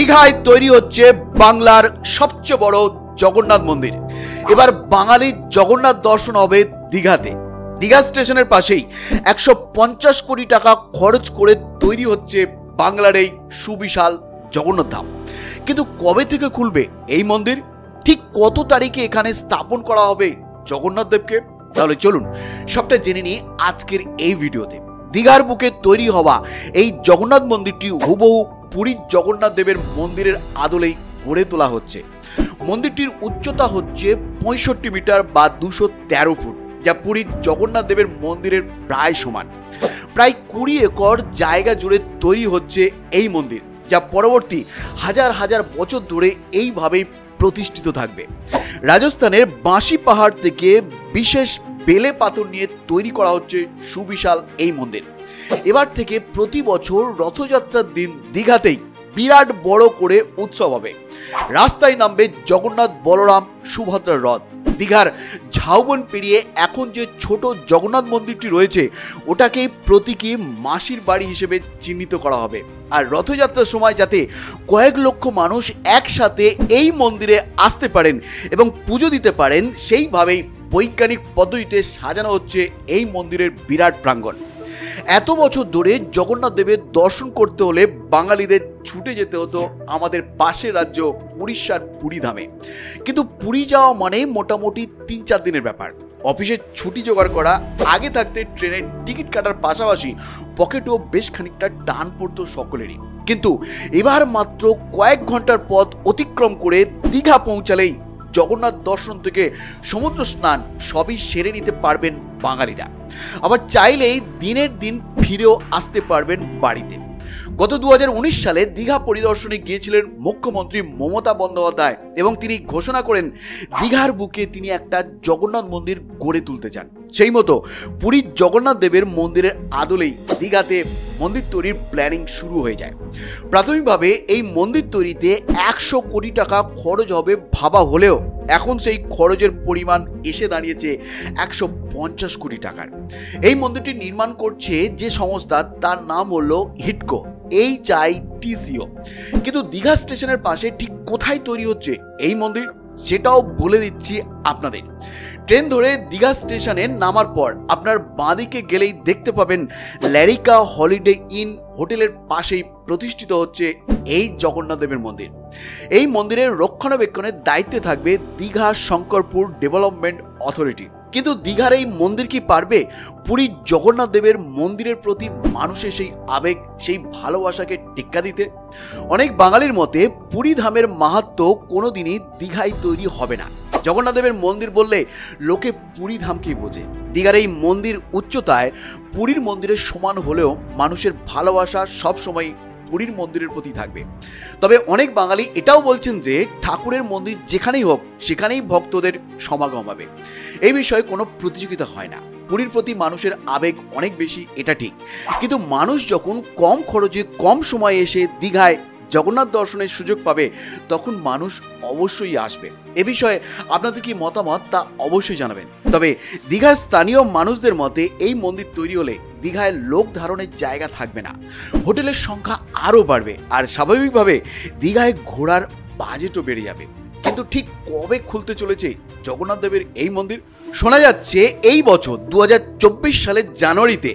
দীঘায় তৈরি হচ্ছে বাংলার সবচেয়ে বড় জগন্নাথ মন্দির। এবার বাঙালির জগন্নাথ দর্শন হবে দীঘাতে। দীঘা স্টেশনের পাশেই 150 কোটি টাকা খরচ করে তৈরি হচ্ছে বাংলার এই সুবিশাল জগন্নাথ ধাম। কিন্তু কবে থেকে খুলবে এই মন্দির, ঠিক কত তারিখে এখানে স্থাপন করা হবে জগন্নাথ দেবকে, তাহলে চলুন সবটা জেনে নিই আজকের এই ভিডিওতে। দীঘার বুকে তৈরি হওয়া এই জগন্নাথ মন্দিরটি হুবহু পুরীর জগন্নাথ দেবের মন্দিরের আদলেই গড়ে তোলা হচ্ছে। মন্দিরটির উচ্চতা হচ্ছে 65 মিটার বা 213 ফুট, যা পুরীর জগন্নাথ দেবের মন্দিরের প্রায় সমান। প্রায় 20 একর জায়গা জুড়ে তৈরি হচ্ছে এই মন্দির, যা পরবর্তী হাজার হাজার বছর ধরে এইভাবেই প্রতিষ্ঠিত থাকবে। রাজস্থানের বাঁশি পাহাড় থেকে বিশেষ বেলে পাথর নিয়ে তৈরি করা হচ্ছে সুবিশাল এই মন্দির। এবার থেকে প্রতি বছর রথযাত্রার দিন দীঘাতেই বিরাট বড় করে উৎসব হবে। রাস্তায় নামবে জগন্নাথ, বলরাম, সুভদ্রার রথ। দীঘার ঝাউবন পেরিয়ে এখন যে ছোট জগন্নাথ মন্দিরটি রয়েছে ওটাকেই প্রতীকী মাসির বাড়ি হিসেবে চিহ্নিত করা হবে। আর রথযাত্রার সময় যাতে কয়েক লক্ষ মানুষ একসাথে এই মন্দিরে আসতে পারেন এবং পুজো দিতে পারেন, সেইভাবেই বৈজ্ঞানিক পদ্ধতিতে সাজানো হচ্ছে এই মন্দিরের বিরাট প্রাঙ্গণ। এত বছর ধরে জগন্নাথ দেবের দর্শন করতে হলে বাঙালিদের ছুটে যেতে হতো আমাদের পাশের রাজ্য উড়িষ্যার পুরী ধামে। কিন্তু পুরী যাওয়া মানে মোটামুটি 3-4 দিনের ব্যাপার। অফিসের ছুটি জোগাড় করা, আগে থাকতে ট্রেনের টিকিট কাটার পাশাপাশি পকেটেও বেশ খানিকটা টান পড়তো সকলেরই। কিন্তু এবার মাত্র কয়েক ঘন্টার পথ অতিক্রম করে দীঘা পৌঁছালেই জগন্নাথ দর্শন থেকে সমুদ্র স্নান সবই সেরে নিতে পারবেন বাঙালিরা। আবার চাইলেই দিনের দিন ফিরেও আসতে পারবেন বাড়িতে। গত 2019 সালে দীঘা পরিদর্শনে গিয়েছিলেন মুখ্যমন্ত্রী মমতা বন্দ্যোপাধ্যায় এবং তিনি ঘোষণা করেন দীঘার বুকে তিনি একটা জগন্নাথ মন্দির গড়ে তুলতে চান। সেই মতো পুরীর জগন্নাথ দেবের মন্দিরের আদলেই দীঘাতে মন্দির তৈরির প্ল্যানিং শুরু হয়ে যায়। প্রাথমিকভাবে এই মন্দির তৈরিতে 100 কোটি টাকা খরচ হবে ভাবা হলেও এখন সেই খরচের পরিমাণ এসে দাঁড়িয়েছে 150 কোটি টাকার। এই মন্দিরটি নির্মাণ করছে যে সংস্থা, তার নাম হলো হিডকো, HITCO। কিন্তু দীঘা স্টেশনের পাশে ঠিক কোথায় তৈরি হচ্ছে এই মন্দির সেটাও বলে দিচ্ছি আপনাদের। ট্রেন ধরে দীঘা স্টেশনে নামার পর আপনার বাঁদিকে গেলেই দেখতে পাবেন ল্যারিকা হলিডে ইন হোটেলের পাশেই প্রতিষ্ঠিত হচ্ছে এই জগন্নাথ দেবের মন্দির। এই মন্দিরের রক্ষণাবেক্ষণের দায়িত্বে থাকবে দীঘা শঙ্করপুর ডেভেলপমেন্ট অথরিটি। কিন্তু দীঘার এই মন্দির কি পারবে পুরীর জগন্নাথ দেবের মন্দিরের প্রতি মানুষের সেই আবেগ, সেই ভালোবাসাকে টেক্কা দিতে? অনেক বাঙালির মতে পুরী ধামের মাহাত্ম্য কোনোদিনই দীঘায় তৈরি হবে না। জগন্নাথ দেবের মন্দির বললে লোকে পুরী ধামকেই বোঝে। দীঘার এই মন্দির উচ্চতায় পুরীর মন্দিরের সমান হলেও মানুষের ভালোবাসা সবসময় পুরীর মন্দিরের প্রতি থাকবে। তবে অনেক বাঙালি এটাও বলছেন যে ঠাকুরের মন্দির যেখানেই হোক সেখানেই ভক্তদের সমাগম হবে। এই বিষয়ে কোনো প্রতিযোগিতা হয় না। পুরীর প্রতি মানুষের আবেগ অনেক বেশি, এটা ঠিক। কিন্তু মানুষ যখন কম খরচে কম সময়ে এসে দীঘায় জগন্নাথ দর্শনের সুযোগ পাবে তখন মানুষ অবশ্যই আসবে। এ বিষয়ে আপনাদের কি মতামত তা অবশ্যই জানাবেন। তবে দীঘার স্থানীয় মানুষদের মতে এই মন্দির তৈরি হলে দীঘায় লোক ধারণের জায়গা থাকবে না, হোটেলের সংখ্যা আরও বাড়বে, আর স্বাভাবিকভাবে দীঘায় ঘোরার বাজেটও বেড়ে যাবে। কিন্তু ঠিক কবে খুলতে চলেছে জগন্নাথ দেবের এই মন্দির? শোনা যাচ্ছে এই বছর 2024 সালের জানুয়ারিতে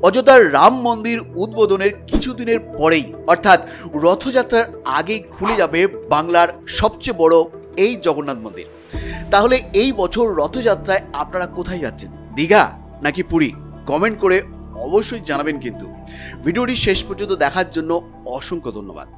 অযোধ্যার রাম মন্দির উদ্বোধনের কিছুদিনের পরেই, অর্থাৎ রথযাত্রার আগেই খুলে যাবে বাংলার সবচেয়ে বড় এই জগন্নাথ মন্দির। তাহলে এই বছর রথযাত্রায় আপনারা কোথায় যাচ্ছেন, দীঘা নাকি পুরী? কমেন্ট করে অবশ্যই জানাবেন। কিন্তু ভিডিওটি শেষ পর্যন্ত দেখার জন্য অসংখ্য ধন্যবাদ।